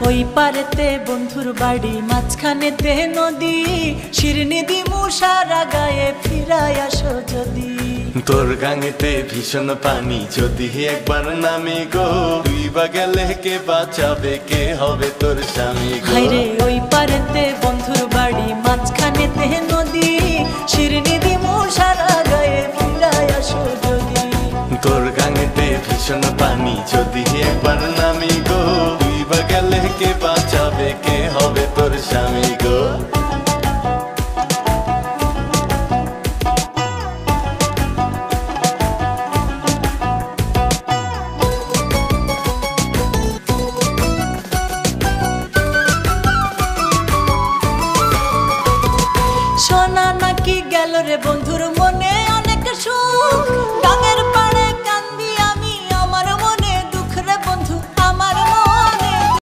ওই পারেতে বন্ধুর বাড়ি, মাঝখানেতে নদী, শিরনি দিমু সারা গায়ে, ফিরায় আসো যদি। তোর গাঙেতে ভীষণ পানি, যদি একবার নামে গো, তুই বা গেলে কে বাঁচাবে, কে হবে তোর স্বামী গো? হায়রে ওই পারেতে বন্ধুর বাড়ি, মাঝখানেতে নদী, শিরনি দিমু সারা গায়ে, ফিরায় আসো যদি। তোর গাঙেতে ভীষণ পানি, যদি একবার নামে গো, তুই বা গেলে কে বাঁচাবে, কে হবে তোর স্বামী গো? সোনা নাকি গেল রে বন্ধুর মনে